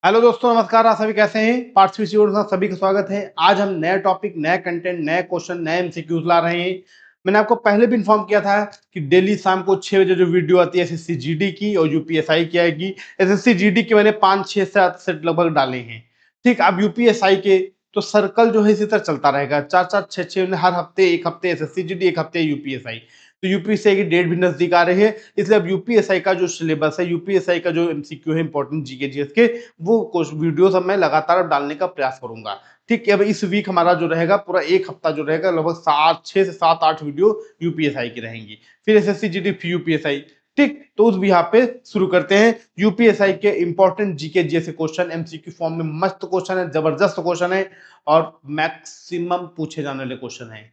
Hello दोस्तों, नमस्कार। आप सभी कैसे हैं? पार्ट्स में सभी का स्वागत है। आज हम नए टॉपिक, नए कंटेंट, नए क्वेश्चन, नए एमसीक्यूज ला रहे हैं। मैंने आपको पहले भी इन्फॉर्म किया था कि डेली शाम को 6 बजे जो वीडियो आती है एसएससी जीडी की और यूपीएसआई की आएगी। एसएससी जीडी के मैंने 5 6 7 सेट लगभग डाले हैं। ठीक, अब यूपीएसआई के तो सर्कल जो है इसी तरह चलता रहेगा। 4 4 6 6 हर हफ्ते, एक हफ्ते एसएससी जीडी, एक हफ्ते यूपीएसआई। तो यूपीएसआई की डेट भी नजदीक आ रही है, इसलिए अब यूपीएसआई का जो सिलेबस है, यूपीएसआई का जो एमसीक्यू है इंपॉर्टेंट जीके जीएस के, वो कुछ वीडियोस अब मैं लगातार डालने का प्रयास करूंगा। ठीक है, अब इस वीक हमारा जो रहेगा पूरा एक हफ्ता जो रहेगा, लगभग 6 से 7 8 वीडियो यूपीएसआई की रहेंगी। फिर एसएससी जीडी, फिर यूपीएसआई। ठीक, तो उस भी यहाँ पे शुरू करते हैं। यूपीएसआई के important GK GS question MCQ form में मस्त क्वेश्चन है, जबरदस्त क्वेश्चन है और मैक्सिमम पूछे जाने वाले क्वेश्चन है।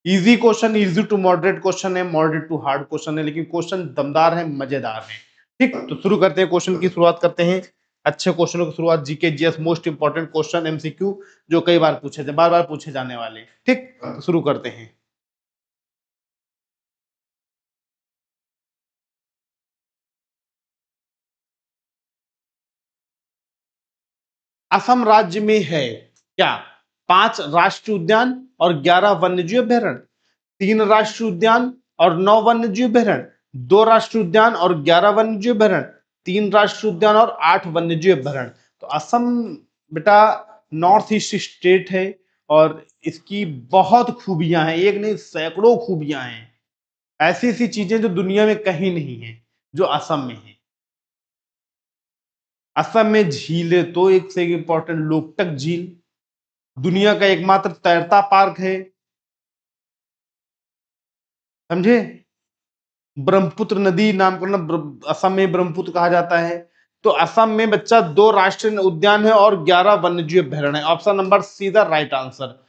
Easy question, easy to moderate question है, मॉडरेट टू हार्ड क्वेश्चन है, लेकिन क्वेश्चन दमदार है, मजेदार है। ठीक, तो शुरू करते हैं, क्वेश्चन की शुरुआत करते हैं। अच्छे क्वेश्चनों की शुरुआत, GK GS most important question MCQ जो कई बार पूछे थे, बार बार पूछे जाने वाले। ठीक, तो शुरू करते हैं। असम राज्य में है क्या 5 राष्ट्रीय उद्यान और 11 वन्यजीव अभ्यारण्य, 3 राष्ट्रीय उद्यान और 9 वन्यजीव अभ्यारण्य, 2 राष्ट्रीय उद्यान और 11 वन्यजीव अभ्यारण्य, 3 राष्ट्रीय उद्यान और 8 वन्यजीव अभ्यारण्य। तो असम बेटा नॉर्थ ईस्ट स्टेट है और इसकी बहुत खूबियां हैं, एक नहीं सैकड़ों खूबियां हैं। ऐसी ऐसी चीजें जो दुनिया में कहीं नहीं है, जो असम में है। असम में झीलें तो एक से एक इंपॉर्टेंट, लोकटक झील दुनिया का एकमात्र तैरता पार्क है, समझे। ब्रह्मपुत्र नदी नामकरण असम में ब्रह्मपुत्र कहा जाता है। तो असम में बच्चा 2 राष्ट्रीय उद्यान है और 11 वन्यजीव अभ्यारण्य है। Option number see the right answer.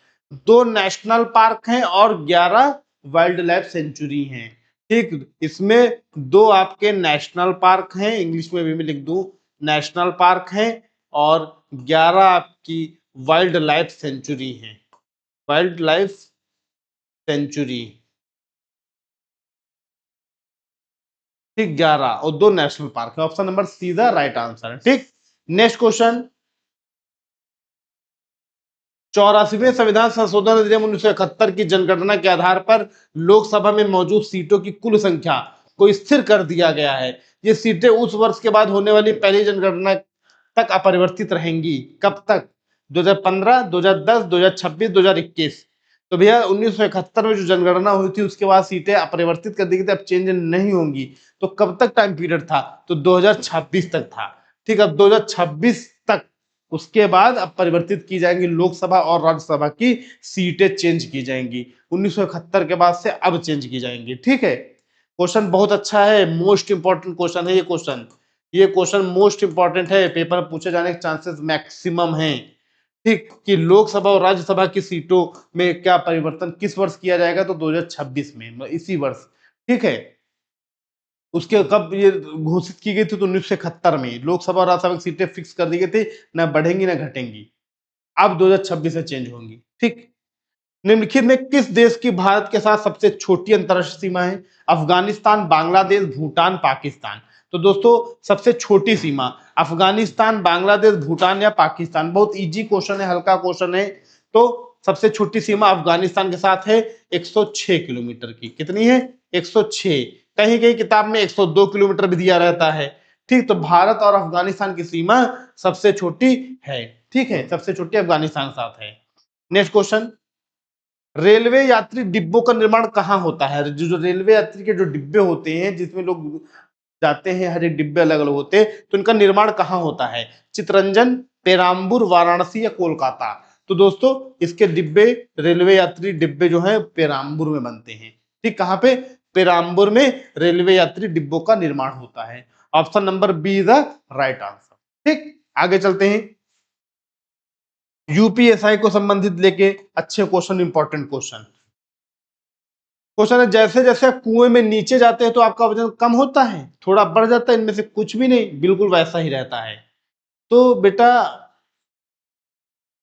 2 national park हैं और 11 वाइल्ड लाइफ सेंचुरी हैं। ठीक, इसमें 2 आपके नेशनल पार्क हैं, इंग्लिश में भी मैं लिख दूं, नेशनल पार्क हैं, और 11 आपकी वाइल्ड लाइफ सेंचुरी हैं। Wild life sanctuary. ठीक, 11 और 2 नेशनल पार्क है। Option number see the right answer है। ठीक, नेक्स्ट क्वेश्चन। 84वें संविधान संशोधन अधिनियम 1971 की जनगणना के आधार पर लोकसभा में मौजूद सीटों की कुल संख्या को स्थिर कर दिया गया है। ये सीटें उस वर्ष के बाद होने वाली पहली जनगणना तक अपरिवर्तित रहेंगी। कब तक? 2015, 2010, 2026, 2021। तो भैया 1971 में जो जनगणना हुई थी उसके बाद सीटें अपरिवर्तित कर दी गई थी, अब चेंज नहीं होंगी। तो कब तक टाइम पीरियड था? तो 2026 तक था। ठीक, अब 2026 तक, उसके बाद अब परिवर्तित की जाएंगी लोकसभा और राज्यसभा की सीटें, चेंज की जाएंगी। 1971 के बाद से अब चेंज की जाएंगी। ठीक है, क्वेश्चन बहुत अच्छा है, मोस्ट इंपॉर्टेंट क्वेश्चन है ये क्वेश्चन। ये क्वेश्चन मोस्ट इंपॉर्टेंट है, पेपर में पूछे जाने के चांसेस मैक्सिमम हैं। ठीक, कि लोकसभा और राज्यसभा की सीटों में क्या परिवर्तन किस वर्ष किया जाएगा? तो 2026 में, मतलब इसी वर्ष। ठीक है, उसके कब ये घोषित की गई थी? तो 1971 में लोकसभा और राज्यसभा की सीटें फिक्स कर दी गई थी, ना बढ़ेंगी ना घटेंगी। अब 2026 से चेंज होंगी। ठीक, निम्नलिखित में किस देश की भारत के साथ सबसे छोटी अंतरराष्ट्रीय सीमा है? अफगानिस्तान, बांग्लादेश, भूटान, पाकिस्तान। तो दोस्तों सबसे छोटी सीमा अफगानिस्तान, बांग्लादेश, भूटान या पाकिस्तान। बहुत इजी क्वेश्चन है, हल्का क्वेश्चन है। तो सबसे छोटी सीमा अफगानिस्तान के साथ है 106 किलोमीटर की। कितनी है? 106। कहीं कहीं किताब में 102 किलोमीटर भी दिया रहता है। ठीक, तो भारत और अफगानिस्तान की सीमा सबसे छोटी है। ठीक है, सबसे छोटी अफगानिस्तान के साथ है। Next question. रेलवे यात्री डिब्बों का निर्माण कहाँ होता है? जो रेलवे यात्री के जो डिब्बे होते हैं जिसमें लोग जाते हैं, हर एक डिब्बे अलग अलग होते हैं, तो इनका निर्माण कहाँ होता है? चितरंजन, पेराम्बूर, वाराणसी या कोलकाता। तो दोस्तों इसके डिब्बे, रेलवे यात्री डिब्बे जो है पेराम्बूर में बनते हैं। ठीक, कहाँ पे? पेराम्बूर में रेलवे यात्री डिब्बों का निर्माण होता है। Option number B is the right answer. ठीक, आगे चलते हैं। यूपीएसआई को संबंधित लेके अच्छे क्वेश्चन, इंपॉर्टेंट क्वेश्चन। क्वेश्चन है, जैसे जैसे कुएं में नीचे जाते हैं तो आपका वजन कम होता है, थोड़ा बढ़ जाता है, इनमें से कुछ भी नहीं, बिल्कुल वैसा ही रहता है। तो बेटा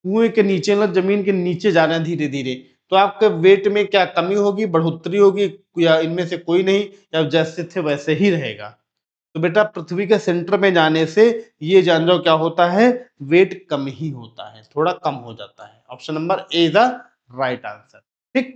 कुएं के नीचे, मतलब जमीन के नीचे जा रहे हैं धीरे धीरे, तो आपके वेट में क्या कमी होगी, बढ़ोतरी होगी, या इनमें से कोई नहीं, या जैसे थे वैसे ही रहेगा? तो बेटा पृथ्वी के सेंटर में जाने से ये जान जाओ क्या होता है, वेट कम ही होता है, थोड़ा कम हो जाता है। Option number A is the right answer. ठीक।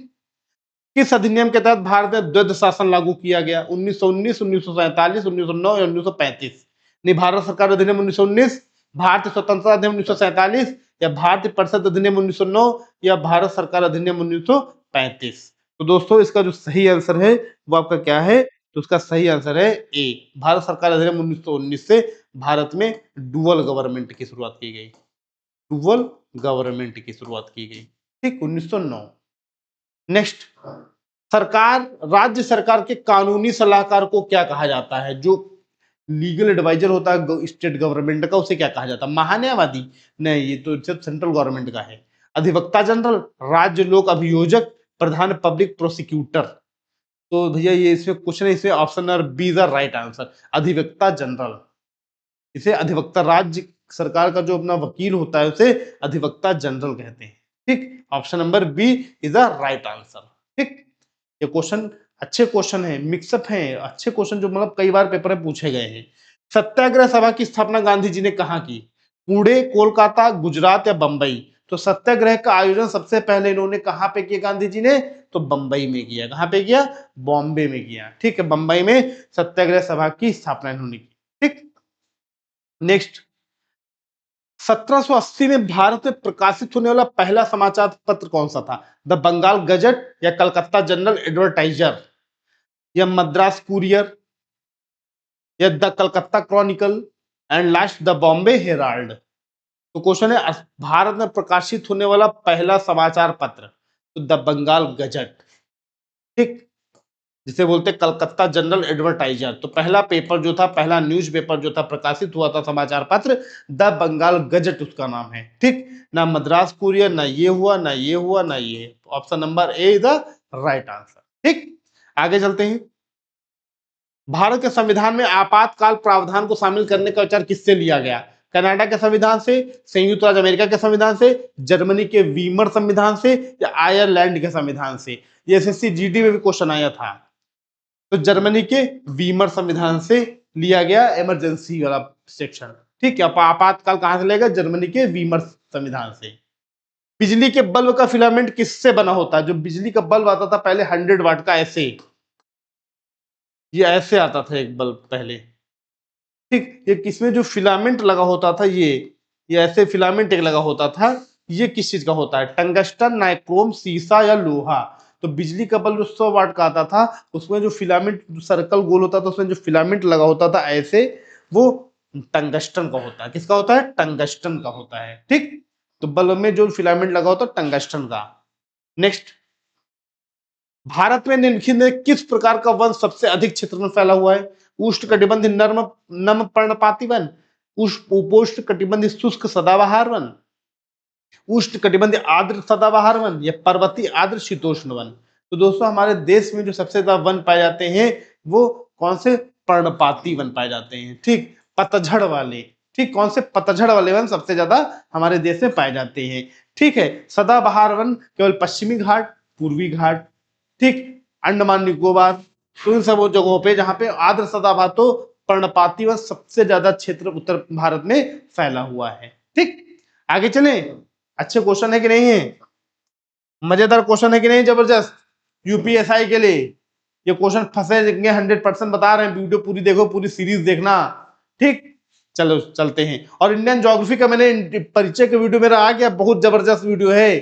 किस अधिनियम के तहत भारत में द्वैध शासन लागू किया गया? 1919, 1947, 1909 या 1935? नहीं, भारत सरकार अधिनियम 1919, भारतीय स्वतंत्रता अधिनियम 1947 या भारतीय परिषद अधिनियम 1909 या भारत सरकार अधिनियम 1935? तो दोस्तों इसका जो सही आंसर है वो आपका क्या है? तो उसका सही आंसर है ए, भारत सरकार अधिनियम 1919 से भारत में डुअल गवर्नमेंट की शुरुआत की गई। डुअल गवर्नमेंट की शुरुआत की गई। ठीक, 1909। नेक्स्ट, सरकार, राज्य सरकार के कानूनी सलाहकार को क्या कहा जाता है? जो लीगल एडवाइजर होता है स्टेट गवर्नमेंट का, उसे क्या कहा जाता है? महान्यायवादी? नहीं, ये तो सिर्फ सेंट्रल गवर्नमेंट का है। अधिवक्ता जनरल, राज्य लोक अभियोजक, प्रधान पब्लिक प्रोसिक्यूटर? तो भैया ये इसमें कुछ नहीं, इसमें option number B is the right answer, अधिवक्ता जनरल। इसे अधिवक्ता, राज्य सरकार का जो अपना वकील होता है उसे अधिवक्ता जनरल कहते हैं। ठीक, option number B is the right answer. ठीक, ये क्वेश्चन अच्छे क्वेश्चन है, मिक्सअप है, अच्छे क्वेश्चन जो मतलब कई बार पेपर में पूछे गए हैं। सत्याग्रह सभा की स्थापना गांधी जी ने कहाँ की? पुणे, कोलकाता, गुजरात या बंबई? तो सत्याग्रह का आयोजन सबसे पहले इन्होंने कहां पे किया गांधी जी ने? तो बंबई में किया। कहां पे किया? बॉम्बे में किया। ठीक है, बंबई में सत्याग्रह सभा की स्थापना इन्होंने की। ठीक, नेक्स्ट, 1780 में भारत में प्रकाशित होने वाला पहला समाचार पत्र कौन सा था? द बंगाल गजट या कलकत्ता जनरल एडवर्टाइजर या मद्रास कुरियर या the Calcutta Chronicle and last the Bombay Herald? तो क्वेश्चन है भारत में प्रकाशित होने वाला पहला समाचार पत्र, तो द बंगाल गजट। ठीक, जिसे बोलते हैं कलकत्ता जनरल एडवर्टाइजर। तो पहला पेपर जो था, पहला न्यूज़पेपर जो था प्रकाशित हुआ था समाचार पत्र, द बंगाल गजट उसका नाम है। ठीक, ना मद्रास कुरियर, ना ये हुआ, ना ये हुआ, ना ये। Option number A is the right answer. ठीक, आगे चलते हैं। भारत के संविधान में आपातकाल प्रावधान को शामिल करने का विचार किससे लिया गया? कनाडा के संविधान से, संयुक्त राज्य अमेरिका के संविधान से, जर्मनी के वीमर संविधान से या आयरलैंड के संविधान से? ये एसएससी जीडी में भी क्वेश्चन आया था। तो जर्मनी के वीमर संविधान से लिया गया इमरजेंसी वाला सेक्शन। ठीक है, आपातकाल कहां से लेगा? जर्मनी के वीमर संविधान से। बिजली के बल्ब का फिलामेंट किससे बना होता है? जो बिजली का बल्ब आता था पहले 100 वाट का, ऐसे, ये ऐसे आता था एक बल्ब पहले। ठीक, ये किसमें जो फिलामेंट लगा होता था, ये ऐसे फिलामेंट एक लगा होता था, ये किस चीज का होता है? टंगस्टन, नाइक्रोम, सीसा या लोहा? तो बिजली का बल्ब जो 100 वाट का आता था, उसमें जो फिलामेंट सर्कल गोल होता था, उसमें जो फिलामेंट लगा होता था ऐसे, वो टंगस्टन का होता है। किसका होता है? टंगस्टन का होता है। ठीक, तो बल्ब में जो फिलामेंट लगा होता है टंगस्टन का। नेक्स्ट, भारत में निम्नलिखित में किस प्रकार का वन सबसे अधिक क्षेत्र में फैला हुआ है? उष्णकटिबंधीय नम पर्णपाती वन, उपोष्ण कटिबंधीय शुष्क सदाबहार वन, उष्ण कटिबंधीय आर्द्र सदाबहार वन या पर्वतीय आर्द्र शीतोष्ण वन? तो दोस्तों हमारे देश में जो सबसे ज्यादा वन पाए जाते हैं वो कौन से? पर्णपाती वन पाए जाते हैं। ठीक, पतझड़ वाले। ठीक, कौन से? पतझड़ वाले वन सबसे ज्यादा हमारे देश में पाए जाते हैं। ठीक है, सदाबहार वन केवल पश्चिमी घाट, पूर्वी घाट, ठीक, अंडमान निकोबार, तो इन सब जगहों पे जहां पे आर्द्र सदाबहार, तो पर्णपाती वन सबसे ज्यादा क्षेत्र उत्तर भारत में फैला हुआ है। ठीक, आगे चलें। अच्छे क्वेश्चन है कि नहीं है? मजेदार क्वेश्चन है कि नहीं? जबरदस्त, यूपीएसआई के लिए ये क्वेश्चन फंसेंगे 100%, बता रहे हैं। वीडियो पूरी देखो, पूरी सीरीज देखना। ठीक, चलो चलते हैं। और इंडियन ज्योग्राफी का मैंने परिचय के वीडियो मेरा आ गया, बहुत जबरदस्त वीडियो है,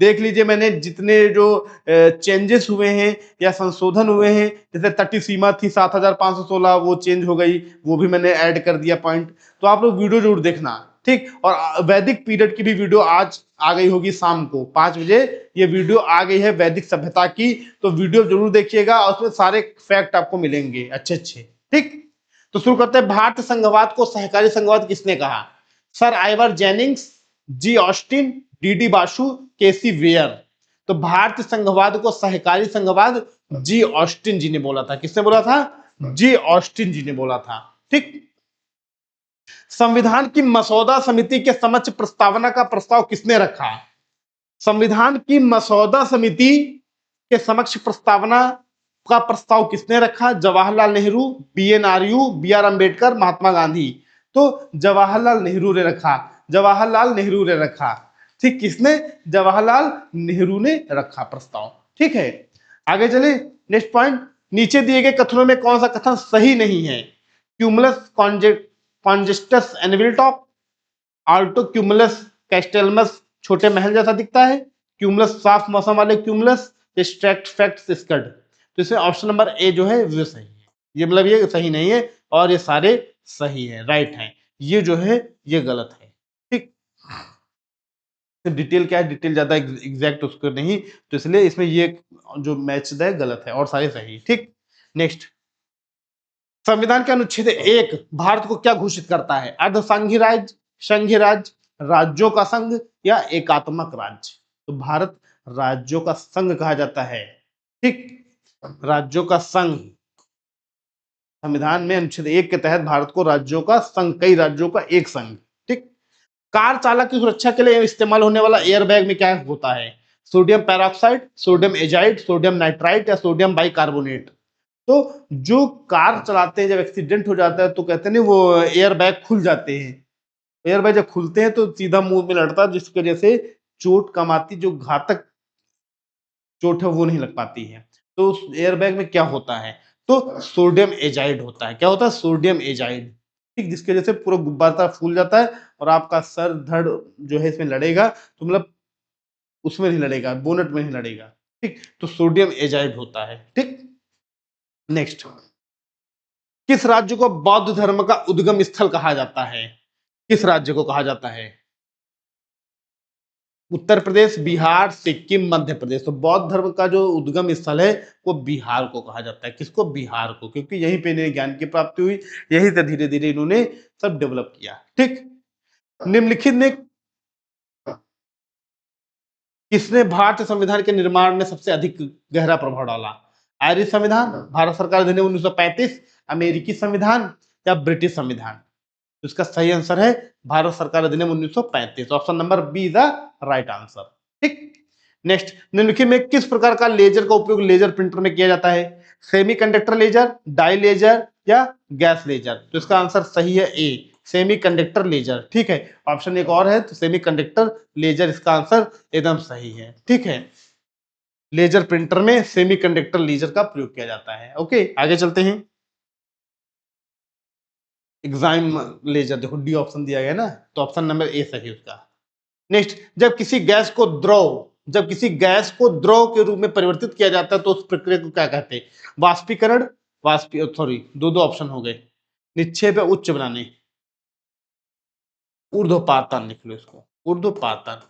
देख लीजिए। मैंने जितने जो चेंजेस हुए हैं या संशोधन हुए हैं, जैसे तटीय सीमा थी 7516, वो चेंज हो गई, वो भी मैंने ऐड कर दिया पॉइंट। तो आप लोग वीडियो जरूर देखना। ठीक, और वैदिक पीरियड की भी वीडियो आज आ गई होगी शाम को 5 बजे, ये वीडियो आ गई है वैदिक सभ्यता की, तो वीडियो जरूर देखिएगा और उसमें सारे फैक्ट आपको मिलेंगे अच्छे अच्छे। ठीक, तो शुरू करते हैं। भारतीय संघवाद को सहकारी संघवाद किसने कहा? Sir Ivor Jennings, G Austin, DD Basu, KC Wheare? तो भारतीय संघवाद को सहकारी संघवाद जी ऑस्टिन जी ने बोला था। किसने बोला था? जी ऑस्टिन जी ने बोला था। ठीक, संविधान की मसौदा समिति के समक्ष प्रस्तावना का प्रस्ताव किसने रखा? संविधान की मसौदा समिति के समक्ष प्रस्तावना का प्रस्ताव किसने रखा? Jawaharlal Nehru, बीएनआरयू, B are Ambedkar, Mahatma Gandhi. तो जवाहरलाल नेहरू ने रखा, जवाहरलाल नेहरू ने रखा। ठीक, किसने? जवाहरलाल नेहरू ने रखा प्रस्ताव। ठीक है, आगे चले। नेक्स्ट पॉइंट, नीचे दिए गए कथनों में कौन सा कथन सही नहीं है? क्यूमुलस कॉन्जेस्टस एनविलटॉप, आल्टो क्यूमुलस कैस्टेलमस छोटे महल जैसा दिखता है, क्यूमुलस साफ मौसम वाले क्यूमुलस, स्ट्रैक्ट फैक्ट्स स्कड। तो इसमें ऑप्शन नंबर ए जो है वो सही है। ये मतलब ये सही नहीं है और ये सारे सही है, राइट हैं। ये जो है ये गलत है। ठीक, डिटेल क्या है, डिटेल ज्यादा एग्जैक्ट उसको नहीं, तो इसलिए इसमें ये जो मैच है गलत है और सारे सही। ठीक, नेक्स्ट, संविधान के अनुच्छेद 1 भारत को क्या घोषित करता है? अर्धसंघीय राज्य, संघीय राज्य, राज्यों का संघ या एकात्मक राज्य? तो भारत राज्यों का संघ कहा जाता है। ठीक, राज्यों का संघ। संविधान में अनुच्छेद 1 के तहत भारत को राज्यों का संघ, कई राज्यों का एक संघ। ठीक, कार चालक की सुरक्षा के लिए इस्तेमाल होने वाला एयरबैग में क्या होता है? Sodium peroxide, sodium azide, sodium nitrite या सोडियम बाइकार्बोनेट? तो जो कार चलाते हैं जब एक्सीडेंट हो जाता है तो कहते हैं ना वो एयर बैग खुल जाते हैं, एयर बैग जब खुलते हैं तो सीधा मुंह में लड़ता है, जिसकी वजह से चोट कम आती, जो घातक चोट है वो नहीं लग पाती है। तो उस एयर बैग में क्या होता है? तो सोडियम एजाइड होता है। क्या होता है? Sodium azide. ठीक, जिसकी वजह से पूरा गुब्बारा फूल जाता है और आपका सर धड़ जो है इसमें लड़ेगा, तो मतलब उसमें नहीं लड़ेगा, बोनट में नहीं लड़ेगा। ठीक, तो सोडियम एजाइड होता है। ठीक, नेक्स्ट, किस राज्य को बौद्ध धर्म का उद्गम स्थल कहा जाता है? किस राज्य को कहा जाता है? उत्तर प्रदेश, बिहार, सिक्किम, मध्य प्रदेश। तो बौद्ध धर्म का जो उद्गम स्थल है वो बिहार को कहा जाता है। किसको? बिहार को, क्योंकि यहीं पे इन्हें ज्ञान की प्राप्ति हुई, यहीं से धीरे धीरे इन्होंने सब डेवलप किया। ठीक, निम्नलिखित में किसने भारतीय संविधान के निर्माण में सबसे अधिक गहरा प्रभाव डाला? आयरिश संविधान, भारत सरकार अधिनियम 1935, अमेरिकी संविधान या ब्रिटिश संविधान? तो इसका सही आंसर है भारत सरकार अधिनियम 1935। Option number be the right answer. ठीक, नेक्स्ट, निम्नलिखित में किस प्रकार का लेजर का उपयोग लेजर प्रिंटर में किया जाता है? Semiconductor laser, dye laser या गैस लेजर? तो इसका आंसर सही है ए, सेमी कंडक्टर लेजर। ठीक है, ऑप्शन एक और है तो सेमी कंडक्टर लेजर इसका आंसर एकदम सही है। ठीक है, लेजर प्रिंटर में सेमी कंडक्टर लेजर का प्रयोग किया जाता है। ओके, आगे चलते हैं। एग्जाम लेजर, देखो डी ऑप्शन दिया गया ना, तो ऑप्शन नंबर ए सही उसका। नेक्स्ट, जब किसी गैस को द्रव के रूप में परिवर्तित किया जाता है तो उस प्रक्रिया को क्या कहते हैं? वाष्पीकरण, सॉरी दो दो ऑप्शन हो गए, निक्षेप या उच्च बनाने, ऊर्ध्वपातन लिख लो इसको, ऊर्ध्वपातन।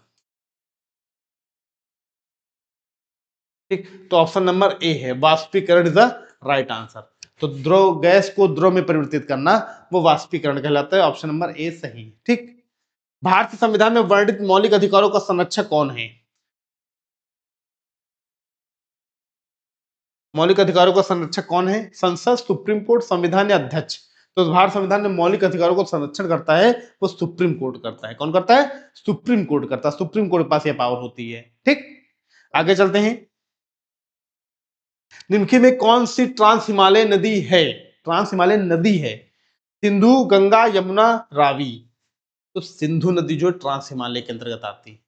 ठीक, तो ऑप्शन नंबर ए है, वाष्पीकरण इज द राइट आंसर। तो द्रव, गैस को द्रव में परिवर्तित करना वो वाष्पीकरण कहलाता है। ऑप्शन नंबर ए सही। ठीक, भारतीय संविधान में वर्णित मौलिक अधिकारों का संरक्षक कौन है? मौलिक अधिकारों का संरक्षक कौन है? संसद, सुप्रीम कोर्ट, संविधान या अध्यक्ष? तो भारत संविधान में मौलिक अधिकारों को संरक्षण करता है वो सुप्रीम कोर्ट करता है। कौन करता है? सुप्रीम कोर्ट करता है। सुप्रीम कोर्ट के पास ये पावर होती है। ठीक, आगे चलते हैं। निम्नलिखित में कौन सी ट्रांस हिमालय नदी है? ट्रांस हिमालय नदी है, सिंधु, गंगा, यमुना, रावी? तो सिंधु नदी जो ट्रांस हिमालय के अंतर्गत आती है।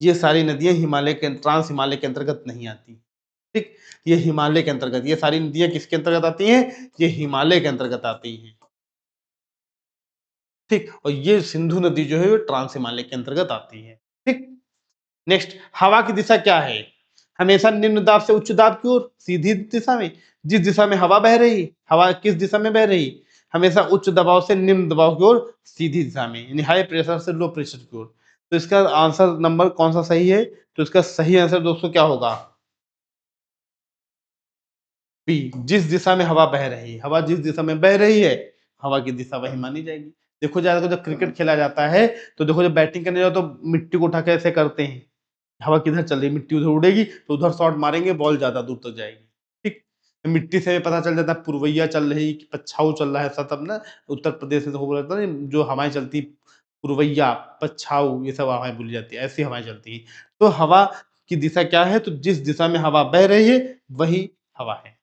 ये सारी नदियां हिमालय के, ट्रांस हिमालय के अंतर्गत नहीं आती। ठीक, ये हिमालय के अंतर्गत, ये सारी नदियां किसके अंतर्गत आती हैं? ये हिमालय के अंतर्गत आती हैं। ठीक, और ये सिंधु नदी जो है वो ट्रांस हिमालय के अंतर्गत आती है। ठीक, नेक्स्ट, हवा की दिशा क्या है? हमेशा निम्न दाब से उच्च दाब की ओर, सीधी दिशा में, जिस दिशा में हवा बह रही, हवा किस दिशा में बह रही? हमेशा उच्च दबाव से निम्न दबाव की ओर, सीधी दिशा में, यानी हाई प्रेशर से लो प्रेशर की ओर। तो इसका आंसर नंबर कौन सा सही है? तो इसका सही आंसर दोस्तों क्या होगा? बी, जिस दिशा में हवा बह रही है। हवा जिस दिशा में बह रही है, हवा की दिशा वही मानी जाएगी। देखो ज्यादा जब क्रिकेट खेला जाता है तो देखो जब बैटिंग करने जाओ तो मिट्टी को उठा के ऐसे करते हैं, हवा किधर चल रही, मिट्टी उधर उड़ेगी तो उधर शॉट मारेंगे, बॉल ज्यादा दूर तक जाएगी। ठीक, मिट्टी से पता चल जाता है पूर्वैया चल रही कि पछाऊ चल रहा है, ऐसा तब ना उत्तर प्रदेश में तो हो रहता है जो हवाएं चलती, पूर्वैया, पछाऊ, ये सब हवाएं बोली जाती है, ऐसी हवाएं चलती हैं। तो हवा की दिशा क्या है? तो जिस दिशा में हवा बह रही है वही हवा है।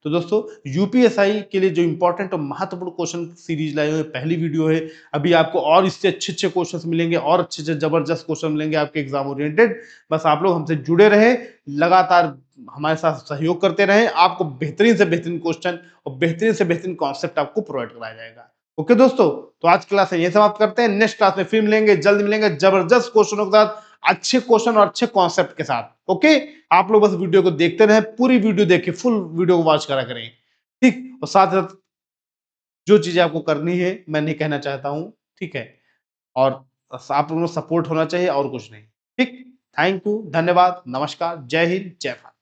तो दोस्तों यूपीएसआई के लिए जो इंपॉर्टेंट और महत्वपूर्ण क्वेश्चन सीरीज लाए हुए पहली वीडियो है। अभी आपको और इससे अच्छे अच्छे क्वेश्चंस मिलेंगे और अच्छे अच्छे जबरदस्त क्वेश्चन मिलेंगे आपके एग्जाम ओरिएंटेड। बस आप लोग हमसे जुड़े रहे, लगातार हमारे साथ सहयोग करते रहे, आपको बेहतरीन से बेहतरीन क्वेश्चन और बेहतरीन से बेहतरीन कॉन्सेप्ट आपको प्रोवाइड कराया जाएगा। ओके दोस्तों, तो आज क्लास यही समाप्त करते हैं। नेक्स्ट क्लास में फिर मिलेंगे, जल्द मिलेंगे जबरदस्त क्वेश्चनों के साथ, अच्छे क्वेश्चन और अच्छे कॉन्सेप्ट के साथ। ओके, आप लोग बस वीडियो को देखते रहे, पूरी वीडियो देखिए, फुल वीडियो को वॉच करा करें। ठीक, और साथ साथ जो चीजें आपको करनी है मैं नहीं कहना चाहता हूं, ठीक है, और आप लोगों को सपोर्ट होना चाहिए और कुछ नहीं। ठीक, थैंक यू, धन्यवाद, नमस्कार, जय हिंद, जय भारत।